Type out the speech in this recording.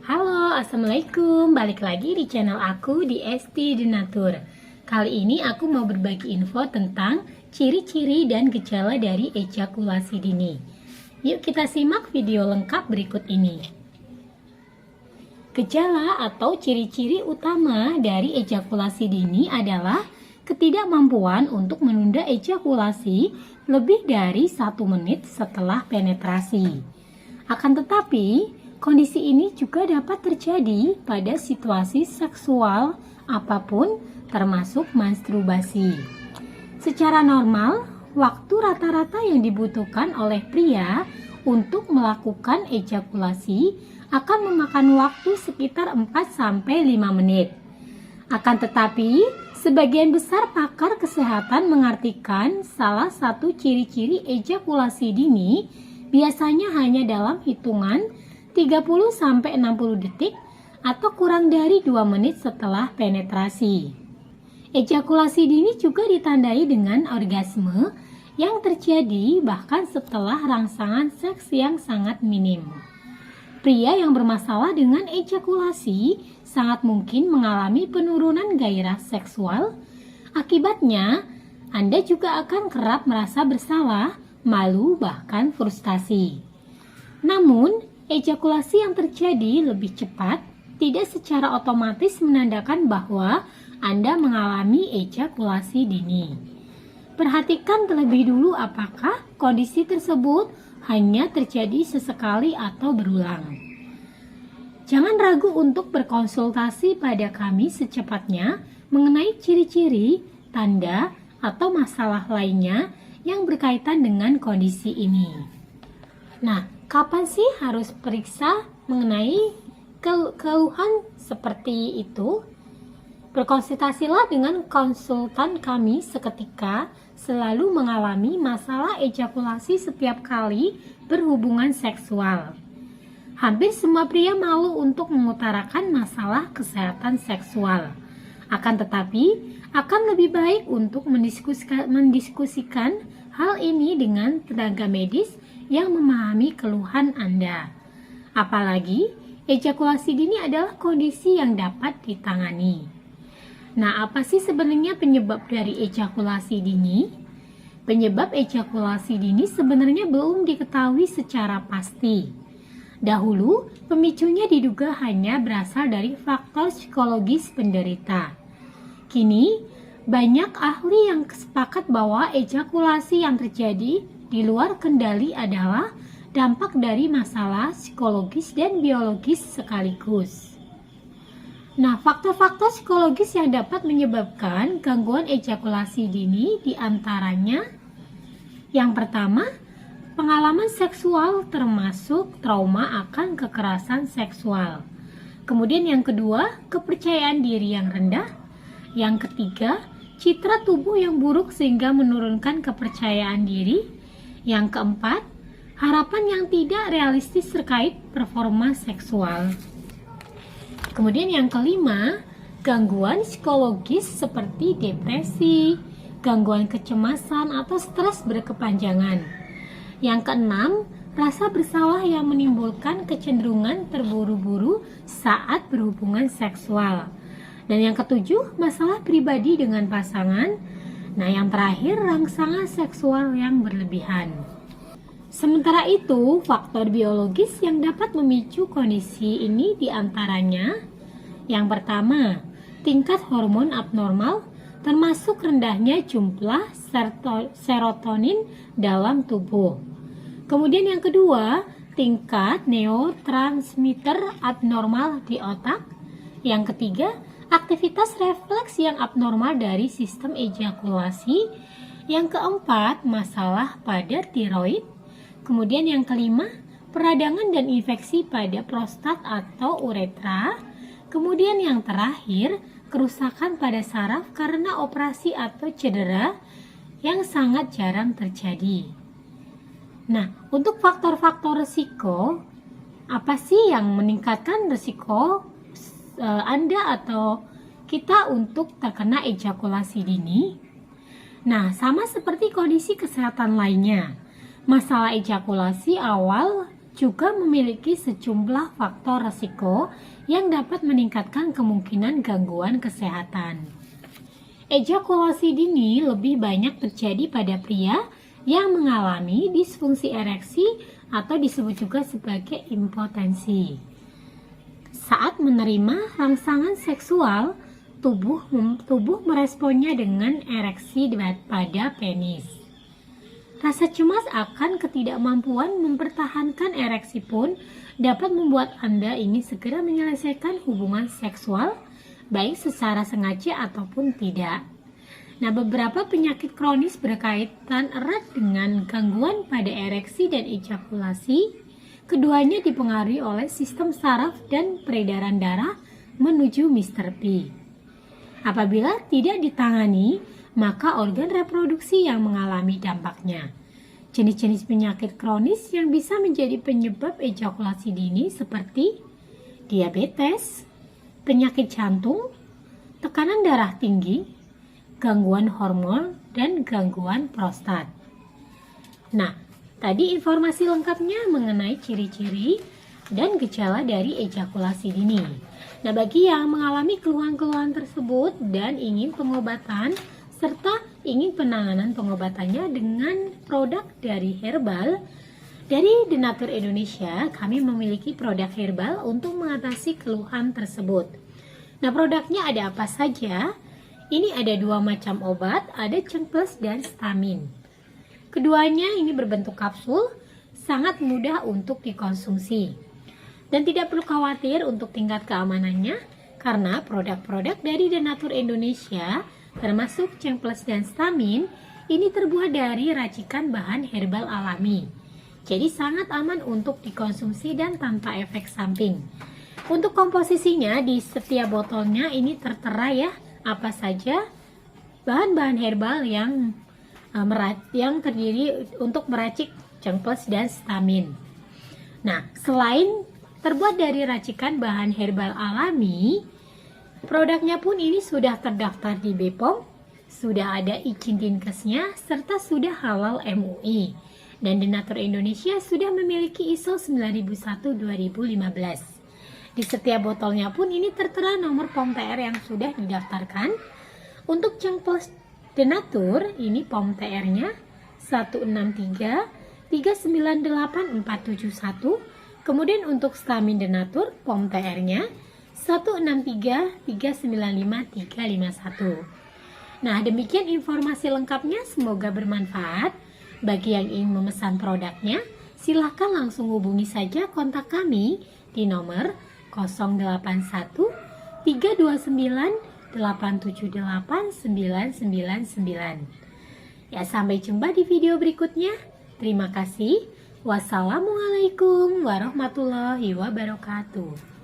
Halo, assalamualaikum. Balik lagi di channel aku di Esti Denatur. Kali ini aku mau berbagi info tentang ciri-ciri dan gejala dari ejakulasi dini. Yuk kita simak video lengkap berikut ini. Gejala atau ciri-ciri utama dari ejakulasi dini adalah ketidakmampuan untuk menunda ejakulasi lebih dari 1 menit setelah penetrasi. Akan tetapi, kondisi ini juga dapat terjadi pada situasi seksual apapun, termasuk masturbasi. Secara normal, waktu rata-rata yang dibutuhkan oleh pria untuk melakukan ejakulasi akan memakan waktu sekitar 4-5 menit. Akan tetapi, sebagian besar pakar kesehatan mengartikan salah satu ciri-ciri ejakulasi dini biasanya hanya dalam hitungan 30-60 detik atau kurang dari 2 menit setelah penetrasi. Ejakulasi dini juga ditandai dengan orgasme yang terjadi bahkan setelah rangsangan seks yang sangat minim. Pria yang bermasalah dengan ejakulasi sangat mungkin mengalami penurunan gairah seksual. Akibatnya, Anda juga akan kerap merasa bersalah, malu, bahkan frustasi. Namun, ejakulasi yang terjadi lebih cepat tidak secara otomatis menandakan bahwa Anda mengalami ejakulasi dini. Perhatikan terlebih dulu apakah kondisi tersebut hanya terjadi sesekali atau berulang. Jangan ragu untuk berkonsultasi pada kami secepatnya mengenai ciri-ciri, tanda, atau masalah lainnya yang berkaitan dengan kondisi ini. Nah, kapan sih harus periksa mengenai keluhan seperti itu? Berkonsultasilah dengan konsultan kami seketika selalu mengalami masalah ejakulasi setiap kali berhubungan seksual. Hampir semua pria malu untuk mengutarakan masalah kesehatan seksual. Akan tetapi, akan lebih baik untuk mendiskusikan hal ini dengan tenaga medis yang memahami keluhan Anda. Apalagi, ejakulasi dini adalah kondisi yang dapat ditangani. Nah, apa sih sebenarnya penyebab dari ejakulasi dini? Penyebab ejakulasi dini sebenarnya belum diketahui secara pasti. Dahulu, pemicunya diduga hanya berasal dari faktor psikologis penderita. Kini, banyak ahli yang sepakat bahwa ejakulasi yang terjadi di luar kendali adalah dampak dari masalah psikologis dan biologis sekaligus. Nah, faktor-faktor psikologis yang dapat menyebabkan gangguan ejakulasi dini diantaranya yang pertama, pengalaman seksual termasuk trauma akan kekerasan seksual. Kemudian yang kedua, kepercayaan diri yang rendah. Yang ketiga, citra tubuh yang buruk sehingga menurunkan kepercayaan diri. Yang keempat, harapan yang tidak realistis terkait performa seksual. Kemudian yang kelima, gangguan psikologis seperti depresi, gangguan kecemasan atau stres berkepanjangan. Yang keenam, rasa bersalah yang menimbulkan kecenderungan terburu-buru saat berhubungan seksual. Dan yang ketujuh, masalah pribadi dengan pasangan. Nah, yang terakhir, rangsangan seksual yang berlebihan. Sementara itu, faktor biologis yang dapat memicu kondisi ini diantaranya yang pertama, tingkat hormon abnormal termasuk rendahnya jumlah serotonin dalam tubuh. Kemudian yang kedua, tingkat neurotransmitter abnormal di otak. Yang ketiga, aktivitas refleks yang abnormal dari sistem ejakulasi. Yang keempat, masalah pada tiroid. Kemudian yang kelima, peradangan dan infeksi pada prostat atau uretra. Kemudian yang terakhir, kerusakan pada saraf karena operasi atau cedera yang sangat jarang terjadi. Nah, untuk faktor-faktor risiko, apa sih yang meningkatkan risiko Anda atau kita untuk terkena ejakulasi dini? Nah, sama seperti kondisi kesehatan lainnya, masalah ejakulasi awal juga memiliki sejumlah faktor risiko yang dapat meningkatkan kemungkinan gangguan kesehatan. Ejakulasi dini lebih banyak terjadi pada pria yang mengalami disfungsi ereksi atau disebut juga sebagai impotensi. Saat menerima rangsangan seksual, tubuh meresponnya dengan ereksi pada penis. Rasa cemas akan ketidakmampuan mempertahankan ereksi pun dapat membuat Anda ingin segera menyelesaikan hubungan seksual, baik secara sengaja ataupun tidak. Nah, beberapa penyakit kronis berkaitan erat dengan gangguan pada ereksi dan ejakulasi. Keduanya dipengaruhi oleh sistem saraf dan peredaran darah menuju Mr. P. Apabila tidak ditangani, maka organ reproduksi yang mengalami dampaknya. Jenis-jenis penyakit kronis yang bisa menjadi penyebab ejakulasi dini seperti diabetes, penyakit jantung, tekanan darah tinggi, gangguan hormon, dan gangguan prostat. Nah, tadi informasi lengkapnya mengenai ciri-ciri dan gejala dari ejakulasi dini. Nah, bagi yang mengalami keluhan-keluhan tersebut dan ingin pengobatan serta ingin penanganan pengobatannya dengan produk dari herbal, dari Denatur Indonesia, kami memiliki produk herbal untuk mengatasi keluhan tersebut. Nah, produknya ada apa saja? Ini ada 2 macam obat, ada Cengples dan Stamin. Keduanya ini berbentuk kapsul, sangat mudah untuk dikonsumsi. Dan tidak perlu khawatir untuk tingkat keamanannya, karena produk-produk dari Denatur Indonesia, termasuk Cengples dan Stamin, ini terbuat dari racikan bahan herbal alami. Jadi sangat aman untuk dikonsumsi dan tanpa efek samping. Untuk komposisinya, di setiap botolnya ini tertera ya, apa saja bahan-bahan herbal yang terdiri untuk meracik Cengples dan Stamin. Nah, selain terbuat dari racikan bahan herbal alami, produknya pun ini sudah terdaftar di BPOM, sudah ada izin Dinkesnya, serta sudah halal MUI. Dan Denatur Indonesia sudah memiliki ISO 9001-2015. Di setiap botolnya pun ini tertera nomor POM TR yang sudah didaftarkan. Untuk Cengples Denatur, ini POM TR-nya 163398471. Kemudian untuk Stamin Denatur, POM TR-nya 163395351. Nah, demikian informasi lengkapnya, semoga bermanfaat. Bagi yang ingin memesan produknya, silahkan langsung hubungi saja kontak kami di nomor 081 329 878 999. Ya, sampai jumpa di video berikutnya. Terima kasih. Wassalamualaikum warahmatullahi wabarakatuh.